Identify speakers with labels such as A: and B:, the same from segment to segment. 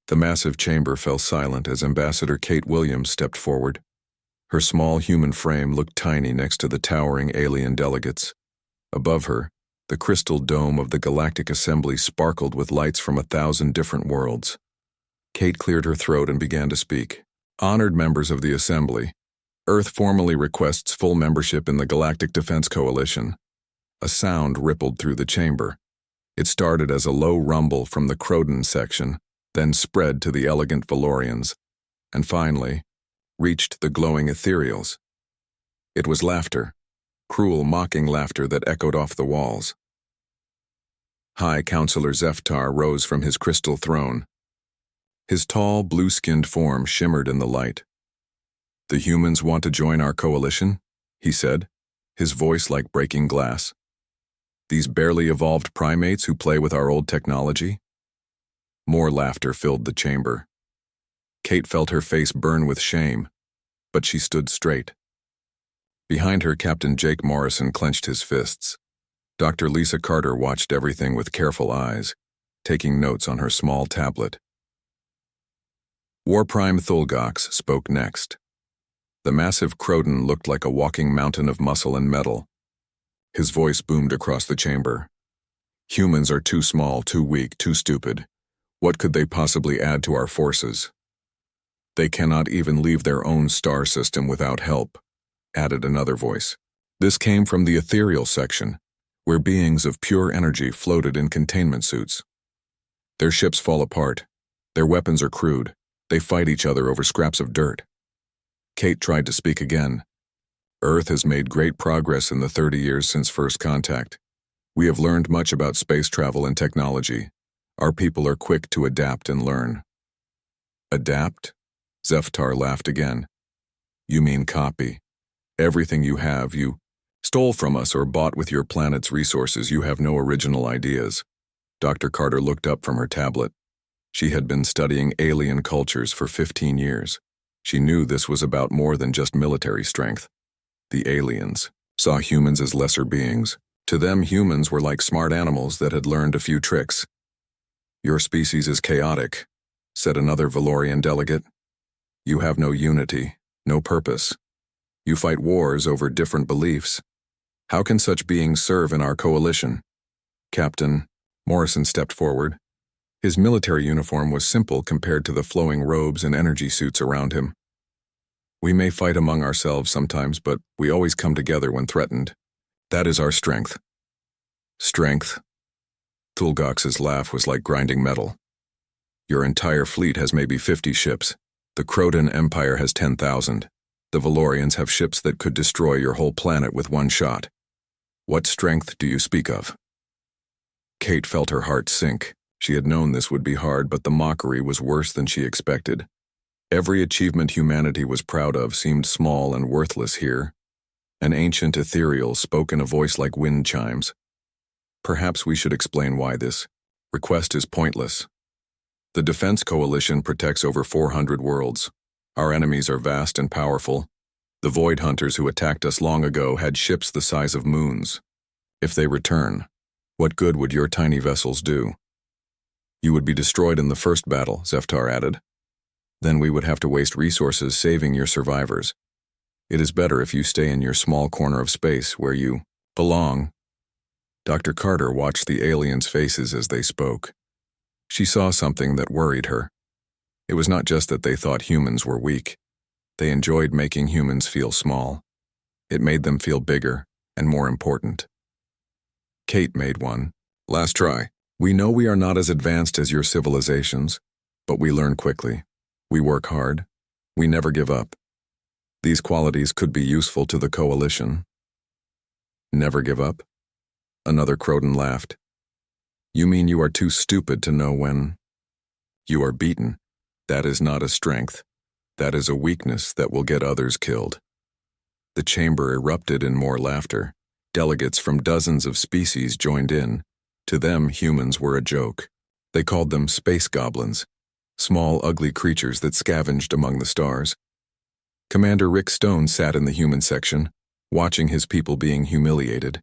A: The massive chamber fell silent as Ambassador Kate Williams stepped forward. Her small human frame looked tiny next to the towering alien delegates. Above her, the crystal dome of the Galactic Assembly sparkled with lights from 1,000 different worlds. Kate cleared her throat and began to speak. Honored members of the Assembly, Earth formally requests full membership in the Galactic Defense Coalition. A sound rippled through the chamber. It started as a low rumble from the Croden section, then spread to the elegant Valorians, and finally reached the glowing ethereals. It was laughter, cruel, mocking laughter that echoed off the walls. High Counselor Zeftar rose from his crystal throne. His tall, blue-skinned form shimmered in the light. "The humans want to join our coalition?" he said, his voice like breaking glass. "These barely evolved primates who play with our old technology?" More laughter filled the chamber. Kate felt her face burn with shame, but she stood straight. Behind her, Captain Jake Morrison clenched his fists. Dr. Lisa Carter watched everything with careful eyes, taking notes on her small tablet. War Prime Thulgox spoke next. The massive Croden looked like a walking mountain of muscle and metal. His voice boomed across the chamber. "Humans are too small, too weak, too stupid. What could they possibly add to our forces? They cannot even leave their own star system without help," added another voice. This came from the ethereal section, where beings of pure energy floated in containment suits. "Their ships fall apart. Their weapons are crude. They fight each other over scraps of dirt." Kate tried to speak again. "Earth has made great progress in the 30 years since first contact. We have learned much about space travel and technology. Our people are quick to adapt and learn." "Adapt?" Zeftar laughed again. "You mean copy. Everything you have, you stole from us or bought with your planet's resources. You have no original ideas." Dr. Carter looked up from her tablet. She had been studying alien cultures for 15 years. She knew this was about more than just military strength. The aliens saw humans as lesser beings. To them, humans were like smart animals that had learned a few tricks. "Your species is chaotic," said another Valorian delegate. "You have no unity, no purpose. You fight wars over different beliefs. How can such beings serve in our coalition?" Captain Morrison stepped forward. His military uniform was simple compared to the flowing robes and energy suits around him. "We may fight among ourselves sometimes, but we always come together when threatened. That is our strength." "Strength?" Thulgox's laugh was like grinding metal. "Your entire fleet has maybe 50 ships. The Croden Empire has 10,000. The Valorians have ships that could destroy your whole planet with one shot. What strength do you speak of?" Kate felt her heart sink. She had known this would be hard, but the mockery was worse than she expected. Every achievement humanity was proud of seemed small and worthless here. An ancient ethereal spoke in a voice like wind chimes. "Perhaps we should explain why this request is pointless. The Defense Coalition protects over 400 worlds. Our enemies are vast and powerful. The Void Hunters who attacked us long ago had ships the size of moons. If they return, what good would your tiny vessels do?" "You would be destroyed in the first battle," Zeftar added. "Then we would have to waste resources saving your survivors. It is better if you stay in your small corner of space where you belong." Dr. Carter watched the aliens' faces as they spoke. She saw something that worried her. It was not just that they thought humans were weak. They enjoyed making humans feel small. It made them feel bigger and more important. Kate made one. "Last try. We know we are not as advanced as your civilizations, but we learn quickly. We work hard. We never give up. These qualities could be useful to the coalition." "Never give up?" Another Croden laughed. "You mean you are too stupid to know when you are beaten? That is not a strength. That is a weakness that will get others killed." The chamber erupted in more laughter. Delegates from dozens of species joined in. To them, humans were a joke. They called them space goblins, small, ugly creatures that scavenged among the stars. Commander Rick Stone sat in the human section, watching his people being humiliated.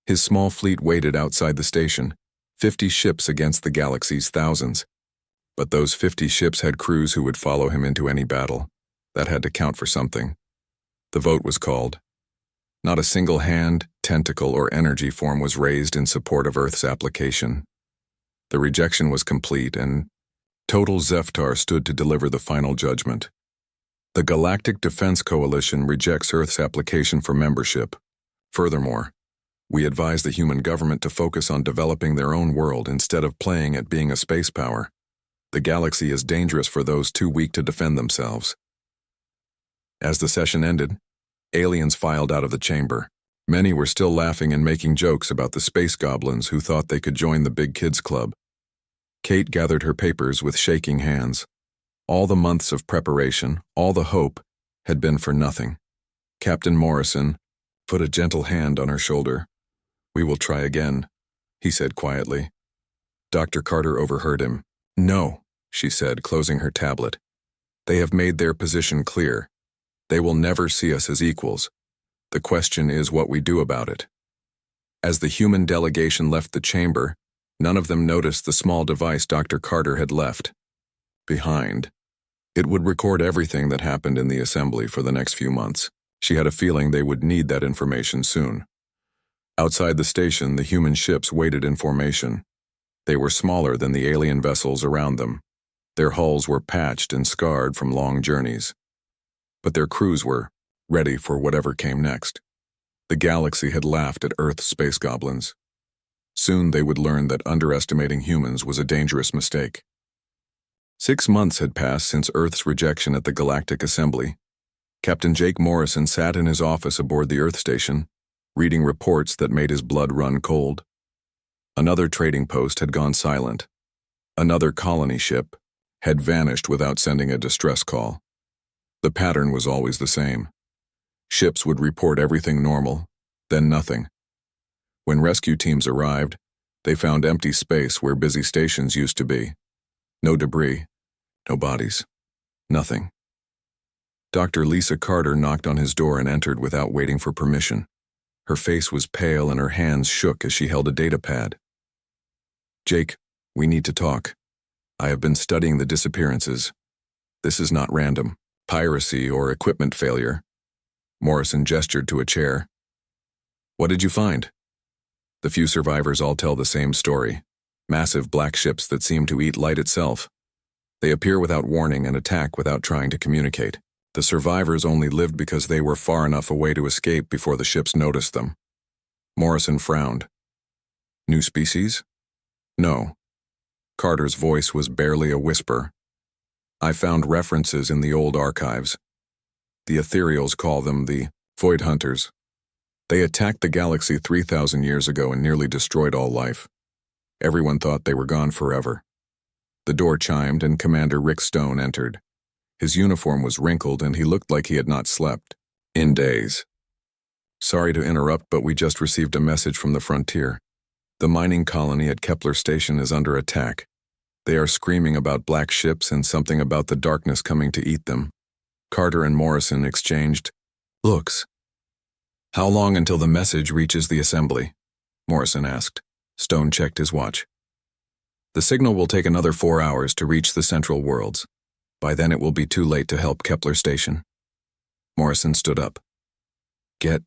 A: His small fleet waited outside the station, 50 ships against the galaxy's thousands. But those 50 ships had crews who would follow him into any battle. That had to count for something. The vote was called. Not a single hand, tentacle, or energy form was raised in support of Earth's application. The rejection was complete, and Total Zeftar stood to deliver the final judgment. The Galactic Defense Coalition rejects Earth's application for membership. Furthermore, we advise the human government to focus on developing their own world instead of playing at being a space power. The galaxy is dangerous for those too weak to defend themselves. As the session ended, aliens filed out of the chamber. Many were still laughing and making jokes about the space goblins who thought they could join the big kids club. Kate gathered her papers with shaking hands. All the months of preparation, all the hope, had been for nothing. Captain Morrison put a gentle hand on her shoulder. "We will try again," he said quietly. Dr. Carter overheard him. "No," she said, closing her tablet. "They have made their position clear. They will never see us as equals. The question is what we do about it." As the human delegation left the chamber, none of them noticed the small device Dr. Carter had left behind. It would record everything that happened in the assembly for the next few months. She had a feeling they would need that information soon. Outside the station, the human ships waited in formation. They were smaller than the alien vessels around them. Their hulls were patched and scarred from long journeys. But their crews were ready for whatever came next. The galaxy had laughed at Earth's space goblins. Soon they would learn that underestimating humans was a dangerous mistake. 6 months had passed since Earth's rejection at the Galactic Assembly. Captain Jake Morrison sat in his office aboard the Earth station, reading reports that made his blood run cold. Another trading post had gone silent. Another colony ship had vanished without sending a distress call. The pattern was always the same. Ships would report everything normal, then nothing. When rescue teams arrived, they found empty space where busy stations used to be. No debris, no bodies, nothing. Dr. Lisa Carter knocked on his door and entered without waiting for permission. Her face was pale and her hands shook as she held a data pad. "Jake, we need to talk. I have been studying the disappearances. This is not random, piracy, or equipment failure." Morrison gestured to a chair. "What did you find?" The few survivors all tell the same story. Massive black ships that seem to eat light itself. They appear without warning and attack without trying to communicate. The survivors only lived because they were far enough away to escape before the ships noticed them. Morrison frowned. "New species?" "No." Carter's voice was barely a whisper. "I found references in the old archives. The ethereals call them the Void Hunters. They attacked the galaxy 3,000 years ago and nearly destroyed all life. Everyone thought they were gone forever." The door chimed and Commander Rick Stone entered. His uniform was wrinkled and he looked like he had not slept in days. "Sorry to interrupt, but we just received a message from the frontier. The mining colony at Kepler Station is under attack. They are screaming about black ships and something about the darkness coming to eat them." Carter and Morrison exchanged looks. "How long until the message reaches the assembly?" Morrison asked. Stone checked his watch. "The signal will take another 4 hours to reach the central worlds. By then it will be too late to help Kepler Station." Morrison stood up. "Get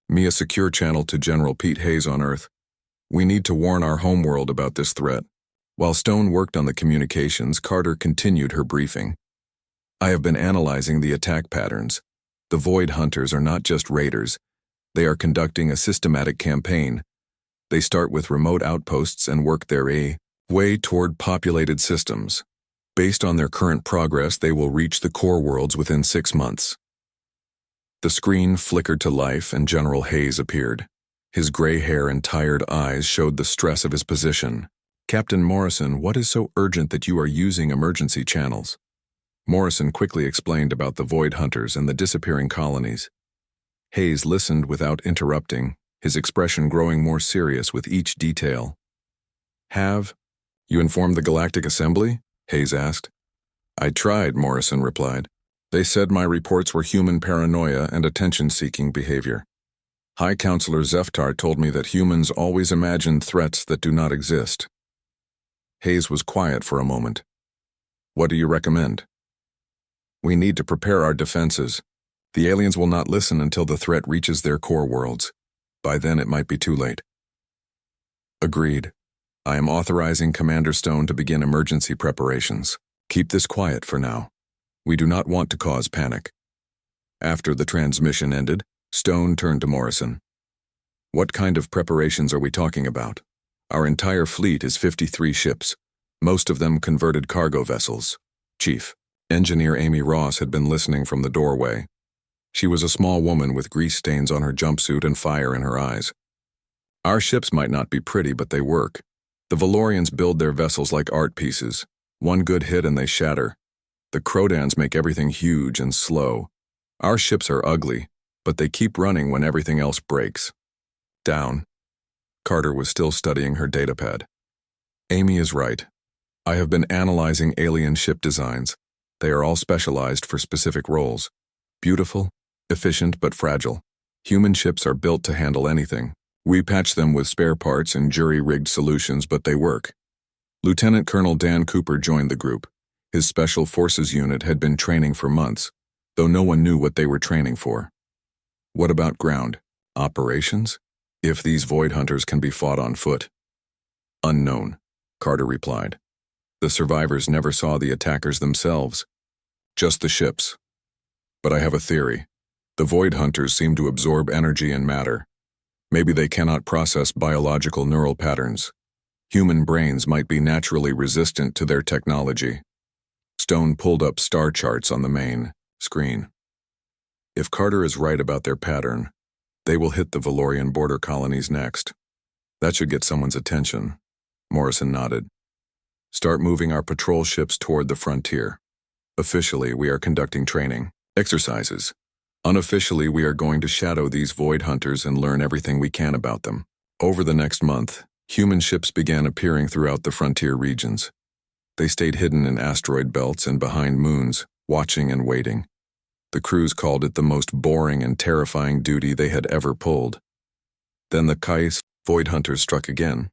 A: me a secure channel to General Pete Hayes on Earth. We need to warn our homeworld about this threat." While Stone worked on the communications, Carter continued her briefing. "I have been analyzing the attack patterns. The Void Hunters are not just raiders. They are conducting a systematic campaign. They start with remote outposts and work their way toward populated systems. Based on their current progress, they will reach the core worlds within 6 months." The screen flickered to life and General Hayes appeared. His gray hair and tired eyes showed the stress of his position. "Captain Morrison, what is so urgent that you are using emergency channels?" Morrison quickly explained about the Void Hunters and the disappearing colonies. Hayes listened without interrupting, his expression growing more serious with each detail. "Have you informed the Galactic Assembly?" Hayes asked. "I tried," Morrison replied. "They said my reports were human paranoia and attention-seeking behavior. High Counselor Zeftar told me that humans always imagine threats that do not exist." Hayes was quiet for a moment. What do you recommend? We need to prepare our defenses. The aliens will not listen until the threat reaches their core worlds. By then it might be too late. Agreed. I am authorizing Commander Stone to begin emergency preparations. Keep this quiet for now. We do not want to cause panic. After the transmission ended, Stone turned to Morrison. What kind of preparations are we talking about? Our entire fleet is 53 ships, most of them converted cargo vessels. Chief, Engineer Amy Ross had been listening from the doorway. She was a small woman with grease stains on her jumpsuit and fire in her eyes. Our ships might not be pretty, but they work. The Valorians build their vessels like art pieces. One good hit and they shatter. The Crodans make everything huge and slow. Our ships are ugly, but they keep running when everything else breaks. Down. Carter was still studying her datapad. Amy is right. I have been analyzing alien ship designs. They are all specialized for specific roles. Beautiful, efficient, but fragile. Human ships are built to handle anything. We patch them with spare parts and jury-rigged solutions, but they work. Lieutenant Colonel Dan Cooper joined the group. His Special Forces unit had been training for months, though no one knew what they were training for. What about ground? Operations? If these void hunters can be fought on foot? Unknown, Carter replied. The survivors never saw the attackers themselves, just the ships. But I have a theory. The void hunters seem to absorb energy and matter. Maybe they cannot process biological neural patterns. Human brains might be naturally resistant to their technology. Stone pulled up star charts on the main screen. If Carter is right about their pattern, they will hit the Valorian border colonies next. That should get someone's attention. Morrison nodded. Start moving our patrol ships toward the frontier. Officially, we are conducting training exercises. Unofficially, we are going to shadow these void hunters and learn everything we can about them. Over the next month, human ships began appearing throughout the frontier regions. They stayed hidden in asteroid belts and behind moons, watching and waiting. The crews called it the most boring and terrifying duty they had ever pulled. Then the Kais void hunters struck again.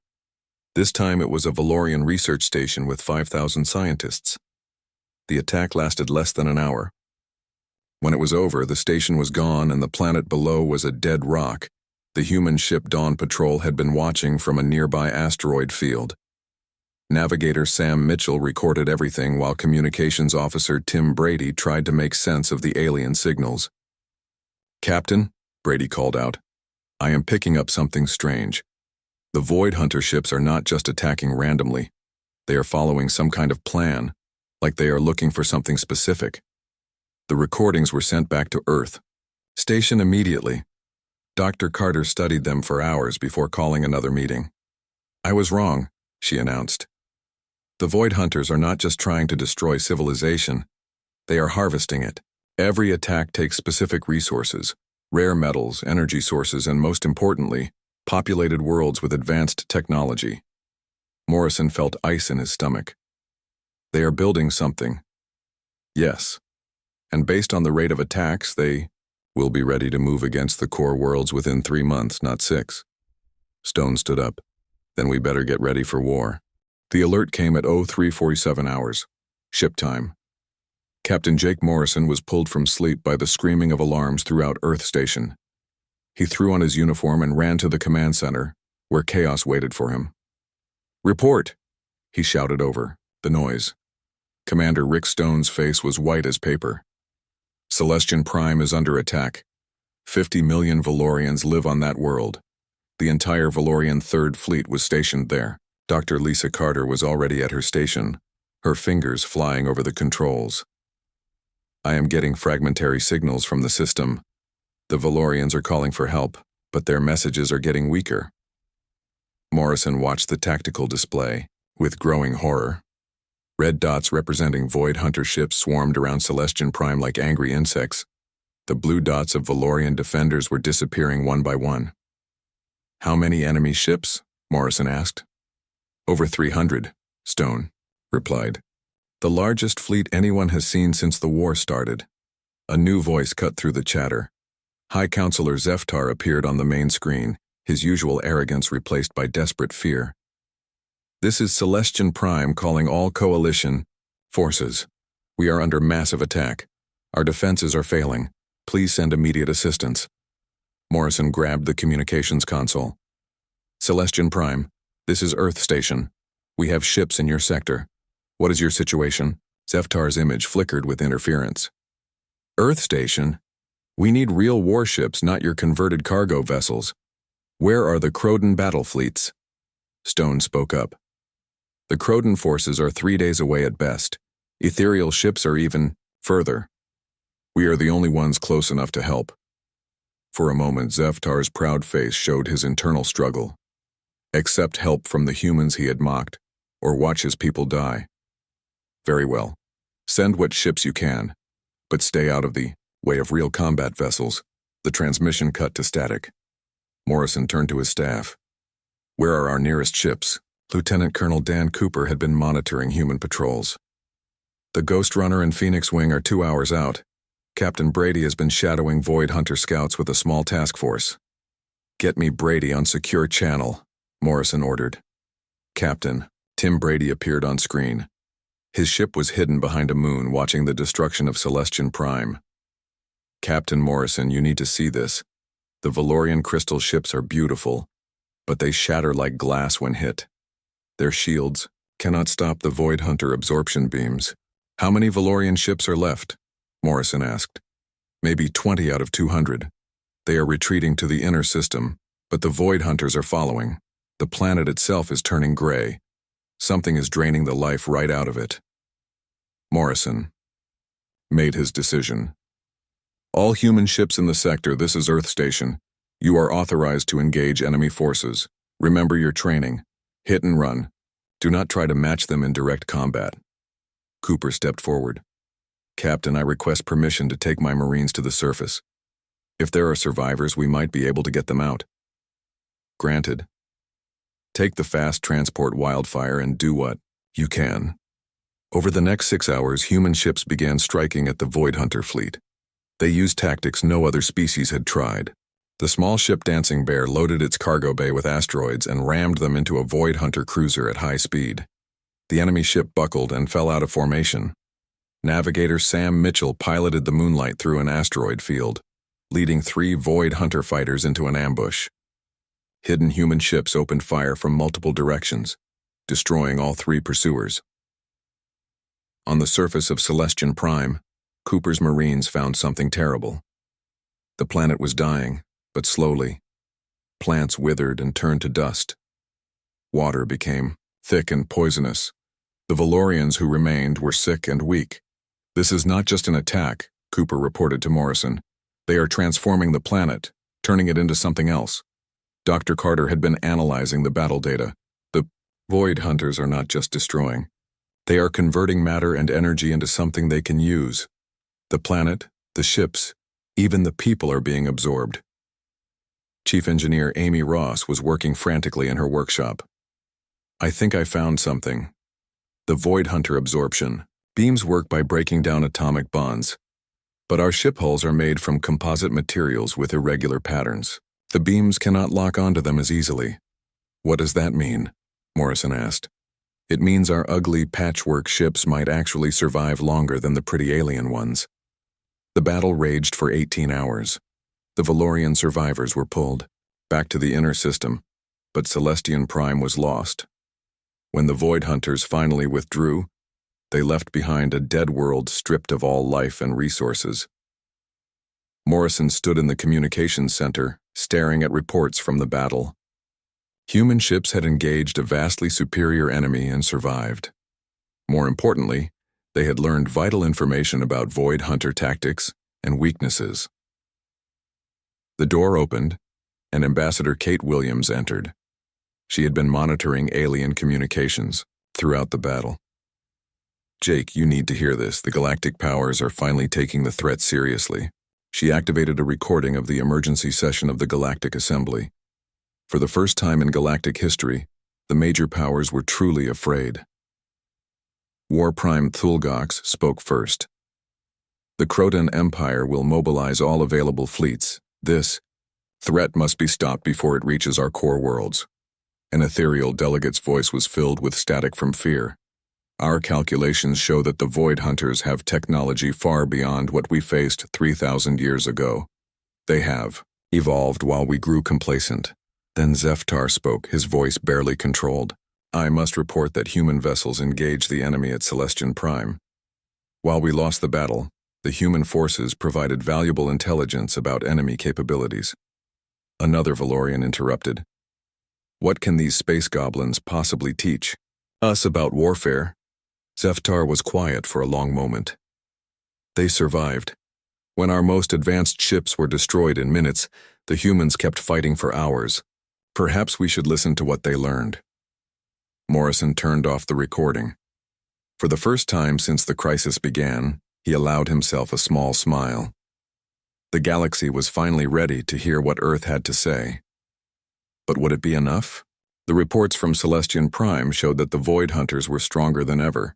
A: This time it was a Valorian research station with 5,000 scientists. The attack lasted less than an hour. When it was over, the station was gone and the planet below was a dead rock. The human ship Dawn Patrol had been watching from a nearby asteroid field. Navigator Sam Mitchell recorded everything while Communications Officer Tim Brady tried to make sense of the alien signals. "Captain," Brady called out, "I am picking up something strange. The Void Hunter ships are not just attacking randomly. They are following some kind of plan, like they are looking for something specific." The recordings were sent back to Earth. "Station immediately." Dr. Carter studied them for hours before calling another meeting. "I was wrong," she announced. "The Void Hunters are not just trying to destroy civilization. They are harvesting it. Every attack takes specific resources, rare metals, energy sources, and most importantly, populated worlds with advanced technology." Morrison felt ice in his stomach. "They are building something." "Yes. And based on the rate of attacks, they will be ready to move against the core worlds within 3 months, not 6. Stone stood up. "Then we better get ready for war." The alert came at 03:47 hours, ship time. Captain Jake Morrison was pulled from sleep by the screaming of alarms throughout Earth Station. He threw on his uniform and ran to the command center, where chaos waited for him. "Report!" he shouted over the noise. Commander Rick Stone's face was white as paper. "Celestian Prime is under attack. 50 million Valorians live on that world. The entire Valorian Third Fleet was stationed there." Dr. Lisa Carter was already at her station, her fingers flying over the controls. "I am getting fragmentary signals from the system. The Valorians are calling for help, but their messages are getting weaker." Morrison watched the tactical display with growing horror. Red dots representing Void Hunter ships swarmed around Celestian Prime like angry insects. The blue dots of Valorian defenders were disappearing one by one. "How many enemy ships?" Morrison asked. "Over 300, Stone replied. "The largest fleet anyone has seen since the war started." A new voice cut through the chatter. High Counselor Zeftar appeared on the main screen, his usual arrogance replaced by desperate fear. "This is Celestian Prime calling all coalition. Forces. We are under massive attack. Our defenses are failing. Please send immediate assistance. Morrison grabbed the communications console. Celestian Prime, this is Earth Station. We have ships in your sector. What is your situation? Zeftar's image flickered with interference. Earth Station? We need real warships, not your converted cargo vessels. Where are the Kroden battle fleets? Stone spoke up. The Kroden forces are 3 days away at best. Ethereal ships are even further. We are the only ones close enough to help. For a moment, Zeftar's proud face showed his internal struggle. Accept help from the humans he had mocked, or watch his people die. Very well. Send what ships you can, but stay out of the way of real combat vessels. The transmission cut to static. Morrison turned to his staff. Where are our nearest ships? Lieutenant Colonel Dan Cooper had been monitoring human patrols. The Ghost Runner and Phoenix Wing are 2 hours out. Captain Brady has been shadowing Void Hunter scouts with a small task force. Get me Brady on secure channel, Morrison ordered. Captain, Tim Brady appeared on screen. His ship was hidden behind a moon watching the destruction of Celestian Prime. Captain Morrison, you need to see this. The Valorian crystal ships are beautiful, but they shatter like glass when hit. Their shields cannot stop the Void Hunter absorption beams. How many Valorian ships are left? Morrison asked. Maybe 20 out of 200. They are retreating to the inner system, but the Void Hunters are following. The planet itself is turning gray. Something is draining the life right out of it. Morrison made his decision. All human ships in the sector, this is Earth Station. You are authorized to engage enemy forces. Remember your training. Hit and run. Do not try to match them in direct combat. Cooper stepped forward. Captain, I request permission to take my Marines to the surface. If there are survivors, we might be able to get them out. Granted. Take the fast transport Wildfire and do what you can. Over the next 6 hours, human ships began striking at the Void Hunter fleet. They used tactics no other species had tried. The small ship Dancing Bear loaded its cargo bay with asteroids and rammed them into a Void Hunter cruiser at high speed. The enemy ship buckled and fell out of formation. Navigator Sam Mitchell piloted the Moonlight through an asteroid field, leading 3 Void Hunter fighters into an ambush. Hidden human ships opened fire from multiple directions, destroying all 3 pursuers. On the surface of Celestian Prime, Cooper's Marines found something terrible. The planet was dying, but slowly. Plants withered and turned to dust. Water became thick and poisonous. The Valorians who remained were sick and weak. This is not just an attack, Cooper reported to Morrison. They are transforming the planet, turning it into something else. Dr. Carter had been analyzing the battle data. The Void Hunters are not just destroying. They are converting matter and energy into something they can use. The planet, the ships, even the people are being absorbed. Chief Engineer Amy Ross was working frantically in her workshop. I think I found something. The Void Hunter absorption. Beams work by breaking down atomic bonds. But our ship hulls are made from composite materials with irregular patterns. The beams cannot lock onto them as easily. What does that mean? Morrison asked. It means our ugly patchwork ships might actually survive longer than the pretty alien ones. The battle raged for 18 hours. The Valorian survivors were pulled back to the inner system, but Celestian Prime was lost. When the Void Hunters finally withdrew, they left behind a dead world stripped of all life and resources. Morrison stood in the communications center, staring at reports from the battle. Human ships had engaged a vastly superior enemy and survived. More importantly, they had learned vital information about Void Hunter tactics and weaknesses. The door opened, and Ambassador Kate Williams entered. She had been monitoring alien communications throughout the battle. Jake, you need to hear this. The galactic powers are finally taking the threat seriously. She activated a recording of the emergency session of the Galactic Assembly. For the first time in galactic history, the major powers were truly afraid. War Prime Thulgox spoke first. The Kroden Empire will mobilize all available fleets. This threat must be stopped before it reaches our core worlds. An ethereal delegate's voice was filled with static from fear. Our calculations show that the Void Hunters have technology far beyond what we faced 3,000 years ago. They have evolved while we grew complacent. Then Zeftar spoke, his voice barely controlled. I must report that human vessels engaged the enemy at Celestian Prime. While we lost the battle, the human forces provided valuable intelligence about enemy capabilities. Another Valorian interrupted. What can these space goblins possibly teach us about warfare? Zeftar was quiet for a long moment. They survived. When our most advanced ships were destroyed in minutes, the humans kept fighting for hours. Perhaps we should listen to what they learned. Morrison turned off the recording. For the first time since the crisis began, he allowed himself a small smile. The galaxy was finally ready to hear what Earth had to say. But would it be enough? The reports from Celestian Prime showed that the Void Hunters were stronger than ever.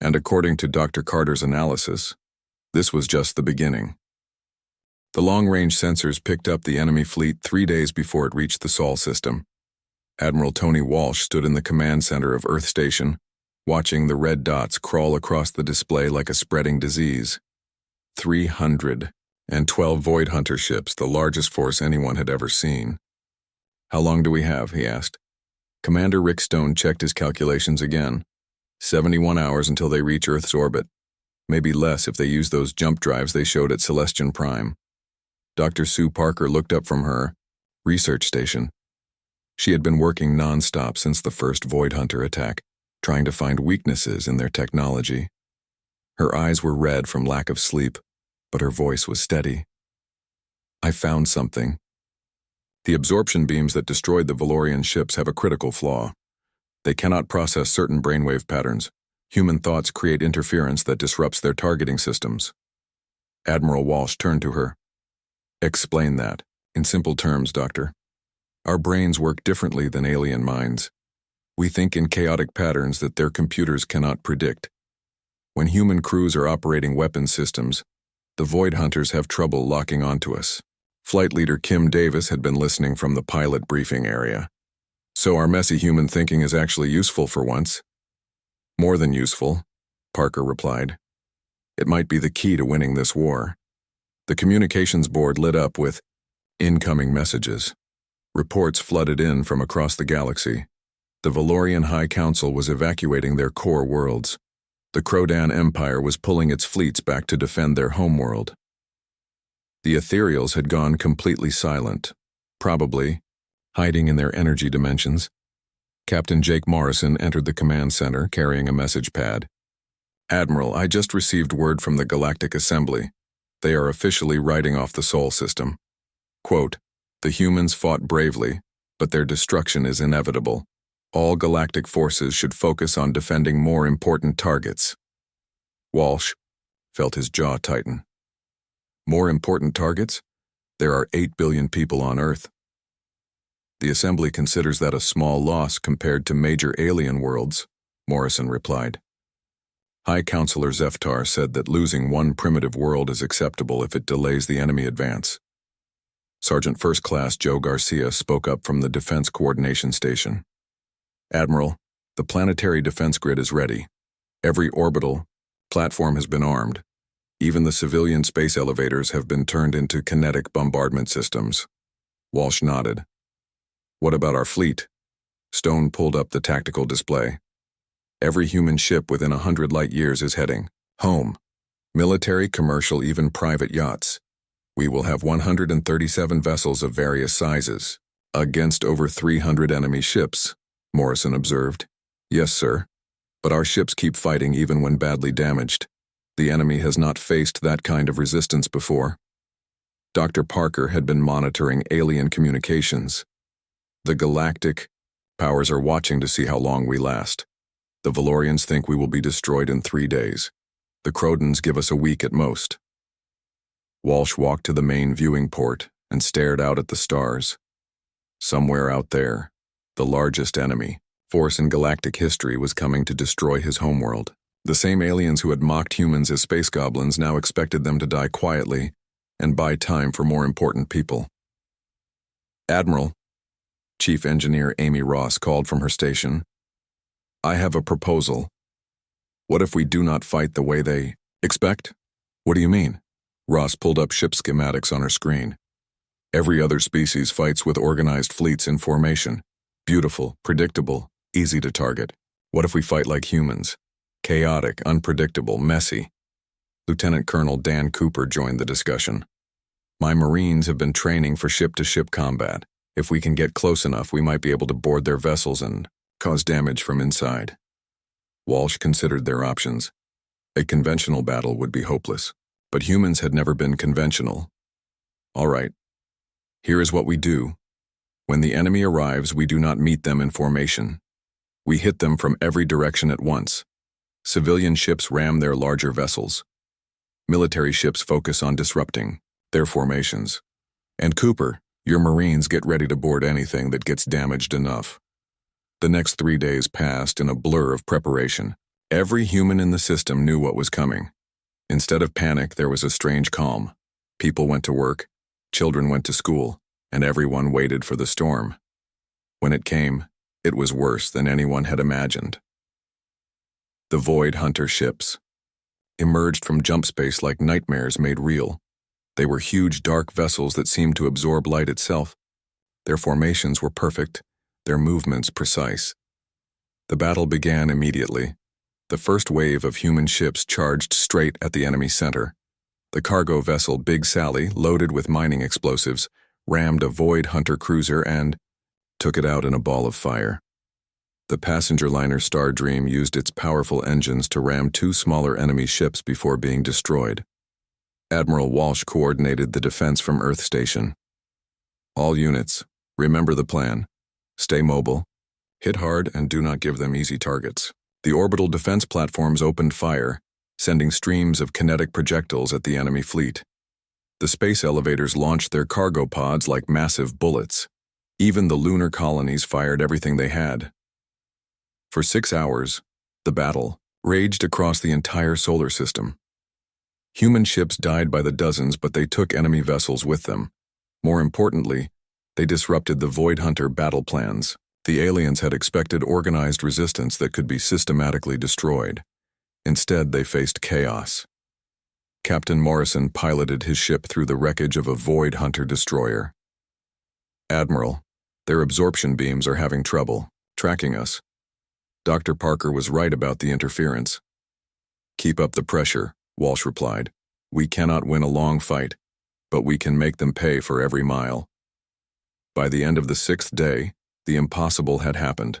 A: And according to Dr. Carter's analysis, this was just the beginning. The long-range sensors picked up the enemy fleet 3 days before it reached the Sol system. Admiral Tony Walsh stood in the command center of Earth Station, watching the red dots crawl across the display like a spreading disease. 312 Void Hunter ships, the largest force anyone had ever seen. How long do we have? He asked. Commander Rick Stone checked his calculations again. 71 hours until they reach Earth's orbit. Maybe less if they use those jump drives they showed at Celestian Prime. Dr. Sue Parker looked up from her research station. She had been working non-stop since the first Void Hunter attack, trying to find weaknesses in their technology. Her eyes were red from lack of sleep, but her voice was steady. I found something. The absorption beams that destroyed the Valorian ships have a critical flaw. They cannot process certain brainwave patterns. Human thoughts create interference that disrupts their targeting systems. Admiral Walsh turned to her. Explain that. In simple terms, Doctor. Our brains work differently than alien minds. We think in chaotic patterns that their computers cannot predict. When human crews are operating weapon systems, the Void Hunters have trouble locking onto us. Flight leader Kim Davis had been listening from the pilot briefing area. So our messy human thinking is actually useful for once. More than useful, Parker replied. It might be the key to winning this war. The communications board lit up with incoming messages. Reports flooded in from across the galaxy. The Valorian High Council was evacuating their core worlds. The Krodan Empire was pulling its fleets back to defend their homeworld. The ethereals had gone completely silent, probably hiding in their energy dimensions. Captain Jake Morrison entered the command center carrying a message pad. Admiral, I just received word from the Galactic Assembly. They are officially writing off the Sol system. Quote, the humans fought bravely, but their destruction is inevitable. All galactic forces should focus on defending more important targets. Walsh felt his jaw tighten. More important targets? There are 8 billion people on Earth. The Assembly considers that a small loss compared to major alien worlds, Morrison replied. High Counselor Zeftar said that losing one primitive world is acceptable if it delays the enemy advance. Sergeant First Class Joe Garcia spoke up from the Defense Coordination Station. Admiral, the planetary defense grid is ready. Every orbital platform has been armed. Even the civilian space elevators have been turned into kinetic bombardment systems. Walsh nodded. What about our fleet? Stone pulled up the tactical display. Every human ship within 100 light years is heading home. Military, commercial, even private yachts. We will have 137 vessels of various sizes, against over 300 enemy ships, Morrison observed. Yes, sir. But our ships keep fighting even when badly damaged. The enemy has not faced that kind of resistance before. Dr. Parker had been monitoring alien communications. The galactic powers are watching to see how long we last. The Valorians think we will be destroyed in 3 days. The Krodans give us a week at most. Walsh walked to the main viewing port and stared out at the stars. Somewhere out there, the largest enemy force in galactic history was coming to destroy his homeworld. The same aliens who had mocked humans as space goblins now expected them to die quietly and buy time for more important people. Admiral, Chief Engineer Amy Ross called from her station. I have a proposal. What if we do not fight the way they expect? What do you mean? Ross pulled up ship schematics on her screen. Every other species fights with organized fleets in formation. Beautiful, predictable, easy to target. What if we fight like humans? Chaotic, unpredictable, messy. Lieutenant Colonel Dan Cooper joined the discussion. My Marines have been training for ship-to-ship combat. If we can get close enough, we might be able to board their vessels and cause damage from inside. Walsh considered their options. A conventional battle would be hopeless, but humans had never been conventional. All right. Here is what we do. When the enemy arrives, we do not meet them in formation. We hit them from every direction at once. Civilian ships ram their larger vessels. Military ships focus on disrupting their formations. And Cooper, your Marines get ready to board anything that gets damaged enough. The next 3 days passed in a blur of preparation. Every human in the system knew what was coming. Instead of panic, there was a strange calm. People went to work, children went to school, and everyone waited for the storm. When it came, it was worse than anyone had imagined. The Void Hunter ships emerged from jump space like nightmares made real. They were huge dark vessels that seemed to absorb light itself. Their formations were perfect, their movements precise. The battle began immediately. The first wave of human ships charged straight at the enemy center. The cargo vessel Big Sally, loaded with mining explosives, rammed a Void Hunter cruiser and took it out in a ball of fire. The passenger liner Star Dream used its powerful engines to ram 2 smaller enemy ships before being destroyed. Admiral Walsh coordinated the defense from Earth Station. All units, remember the plan. Stay mobile, hit hard, and do not give them easy targets. The orbital defense platforms opened fire, sending streams of kinetic projectiles at the enemy fleet. The space elevators launched their cargo pods like massive bullets. Even the lunar colonies fired everything they had. For 6 hours, the battle raged across the entire solar system. Human ships died by the dozens, but they took enemy vessels with them. More importantly, they disrupted the Void Hunter battle plans. The aliens had expected organized resistance that could be systematically destroyed. Instead, they faced chaos. Captain Morrison piloted his ship through the wreckage of a Void Hunter destroyer. Admiral, their absorption beams are having trouble tracking us. Dr. Parker was right about the interference. Keep up the pressure, Walsh replied. We cannot win a long fight, but we can make them pay for every mile. By the end of the 6th day, the impossible had happened.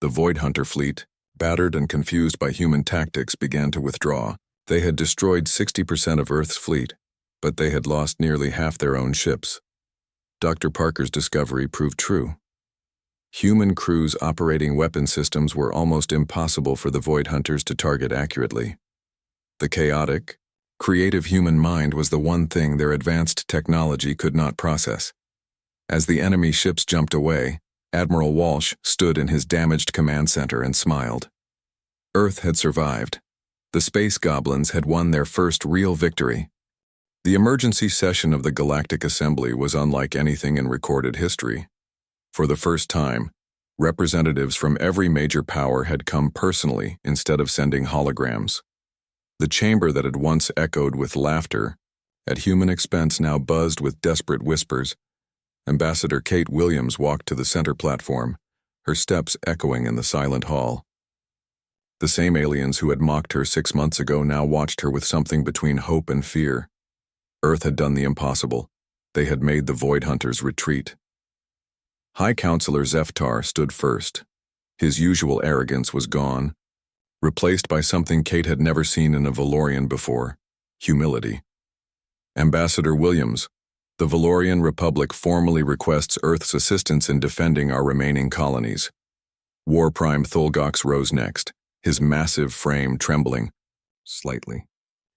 A: The Void Hunter fleet, battered and confused by human tactics, began to withdraw. They had destroyed 60% of Earth's fleet, but they had lost nearly half their own ships. Dr. Parker's discovery proved true. Human crews operating weapon systems were almost impossible for the Void Hunters to target accurately. The chaotic, creative human mind was the one thing their advanced technology could not process. As the enemy ships jumped away, Admiral Walsh stood in his damaged command center and smiled. Earth had survived. The space goblins had won their first real victory. The emergency session of the Galactic Assembly was unlike anything in recorded history. For the first time, representatives from every major power had come personally instead of sending holograms. The chamber that had once echoed with laughter, at human expense now buzzed with desperate whispers. Ambassador Kate Williams walked to the center platform, her steps echoing in the silent hall. The same aliens who had mocked her 6 months ago now watched her with something between hope and fear. Earth had done the impossible. They had made the Void Hunters retreat. High Counselor Zeftar stood first. His usual arrogance was gone, replaced by something Kate had never seen in a Valorian before: humility. Ambassador Williams, the Valorian Republic formally requests Earth's assistance in defending our remaining colonies. War Prime Thulgox rose next, his massive frame trembling slightly.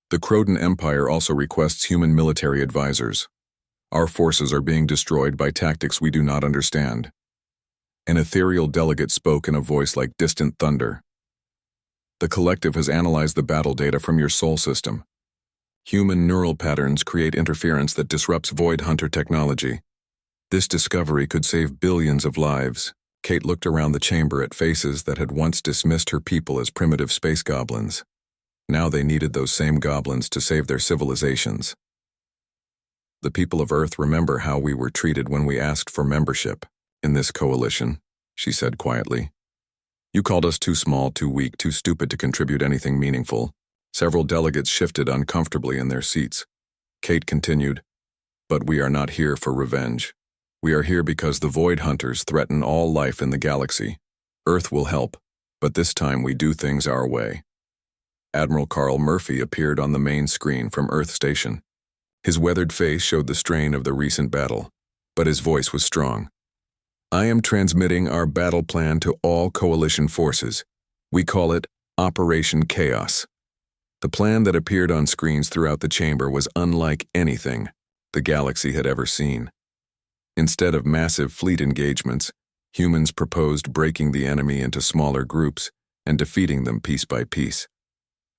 A: The Croden Empire also requests human military advisors. Our forces are being destroyed by tactics we do not understand. An ethereal delegate spoke in a voice like distant thunder. The collective has analyzed the battle data from your soul system. Human neural patterns create interference that disrupts Void Hunter technology. This discovery could save billions of lives. Kate looked around the chamber at faces that had once dismissed her people as primitive space goblins. Now they needed those same goblins to save their civilizations. The people of Earth remember how we were treated when we asked for membership in this coalition, she said quietly. You called us too small, too weak, too stupid to contribute anything meaningful. Several delegates shifted uncomfortably in their seats. Kate continued, but we are not here for revenge. We are here because the Void Hunters threaten all life in the galaxy. Earth will help, but this time we do things our way. Admiral Carl Murphy appeared on the main screen from Earth Station. His weathered face showed the strain of the recent battle, but his voice was strong. I am transmitting our battle plan to all coalition forces. We call it Operation Chaos. The plan that appeared on screens throughout the chamber was unlike anything the galaxy had ever seen. Instead of massive fleet engagements, humans proposed breaking the enemy into smaller groups and defeating them piece by piece.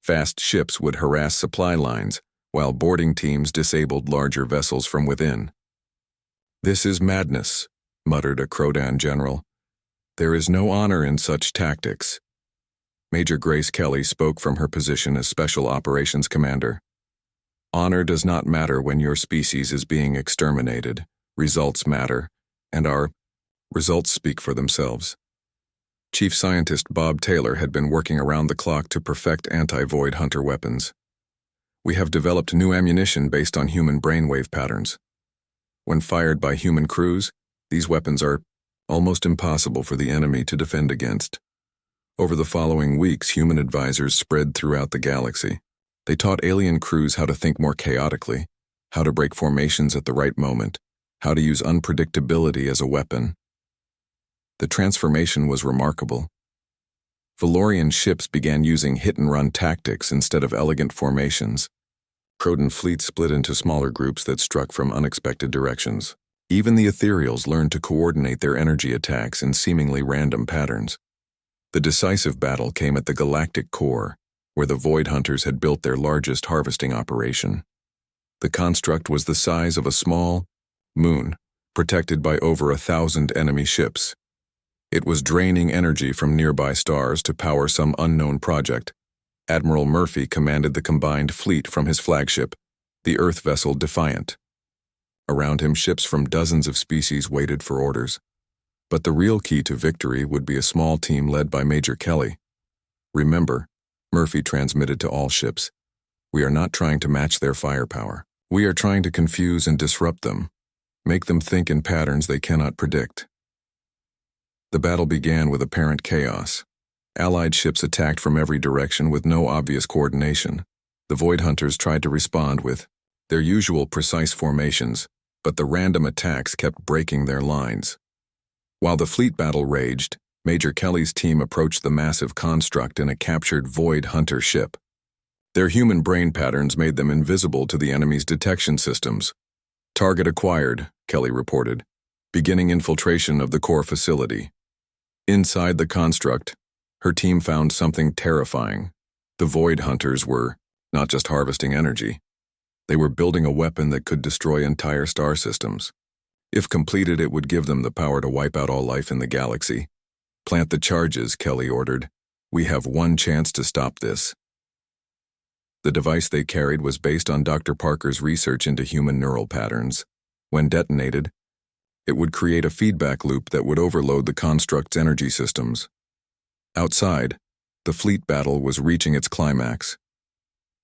A: Fast ships would harass supply lines, while boarding teams disabled larger vessels from within. This is madness, muttered a Krodan general. There is no honor in such tactics. Major Grace Kelly spoke from her position as Special Operations Commander. Honor does not matter when your species is being exterminated. Results matter, and our results speak for themselves. Chief Scientist Bob Taylor had been working around the clock to perfect anti-Void Hunter weapons. We have developed new ammunition based on human brainwave patterns. When fired by human crews, these weapons are almost impossible for the enemy to defend against. Over the following weeks, human advisors spread throughout the galaxy. They taught alien crews how to think more chaotically, how to break formations at the right moment, how to use unpredictability as a weapon. The transformation was remarkable. Valorian ships began using hit-and-run tactics instead of elegant formations. Krodan fleets split into smaller groups that struck from unexpected directions. Even the ethereals learned to coordinate their energy attacks in seemingly random patterns. The decisive battle came at the galactic core, where the Void Hunters had built their largest harvesting operation. The construct was the size of a small moon, protected by over 1,000 enemy ships. It was draining energy from nearby stars to power some unknown project. Admiral Murphy commanded the combined fleet from his flagship, the Earth vessel Defiant. Around him, ships from dozens of species waited for orders. But the real key to victory would be a small team led by Major Kelly. Remember, Murphy transmitted to all ships, we are not trying to match their firepower. We are trying to confuse and disrupt them, make them think in patterns they cannot predict. The battle began with apparent chaos. Allied ships attacked from every direction with no obvious coordination. The Void Hunters tried to respond with their usual precise formations, but the random attacks kept breaking their lines. While the fleet battle raged, Major Kelly's team approached the massive construct in a captured Void Hunter ship. Their human brain patterns made them invisible to the enemy's detection systems. Target acquired, Kelly reported, beginning infiltration of the core facility. Inside the construct, her team found something terrifying. The Void Hunters were not just harvesting energy. They were building a weapon that could destroy entire star systems. If completed, it would give them the power to wipe out all life in the galaxy. Plant the charges, Kelly ordered. We have one chance to stop this. The device they carried was based on Dr. Parker's research into human neural patterns. When detonated, it would create a feedback loop that would overload the construct's energy systems. Outside, the fleet battle was reaching its climax.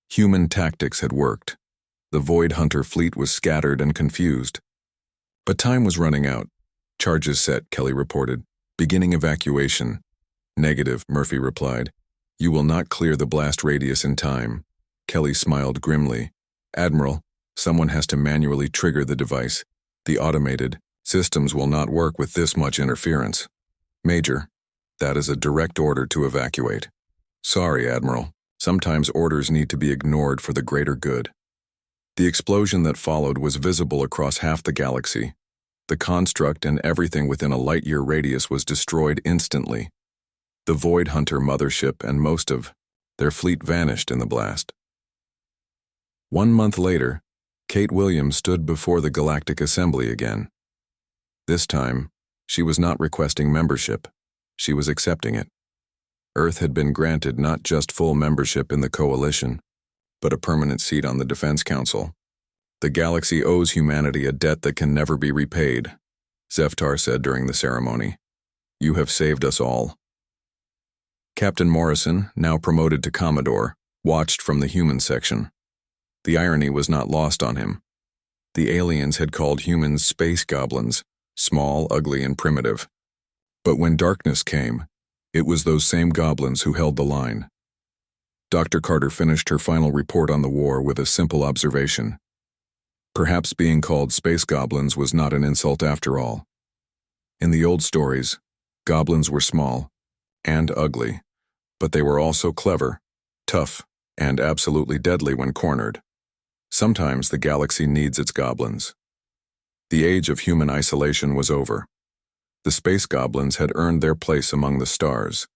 A: Human tactics had worked. The Void Hunter fleet was scattered and confused. But time was running out. Charges set, Kelly reported. Beginning evacuation. Negative, Murphy replied. You will not clear the blast radius in time. Kelly smiled grimly. Admiral, someone has to manually trigger the device. The automated systems will not work with this much interference. Major, that is a direct order to evacuate. Sorry, Admiral. Sometimes orders need to be ignored for the greater good. The explosion that followed was visible across half the galaxy. The construct and everything within a light-year radius was destroyed instantly. The Void Hunter mothership and most of their fleet vanished in the blast. 1 month later, Kate Williams stood before the Galactic Assembly again. This time, She was not requesting membership. She was accepting it. Earth had been granted not just full membership in the coalition, but a permanent seat on the Defense Council. The galaxy owes humanity a debt that can never be repaid, Zeftar said during the ceremony. You have saved us all. Captain Morrison, now promoted to Commodore, watched from the human section. The irony was not lost on him. The aliens had called humans space goblins, small, ugly, and primitive. But when darkness came, it was those same goblins who held the line. Dr. Carter finished her final report on the war with a simple observation. Perhaps being called space goblins was not an insult after all. In the old stories, goblins were small and ugly, but they were also clever, tough, and absolutely deadly when cornered. Sometimes the galaxy needs its goblins. The age of human isolation was over. The space goblins had earned their place among the stars.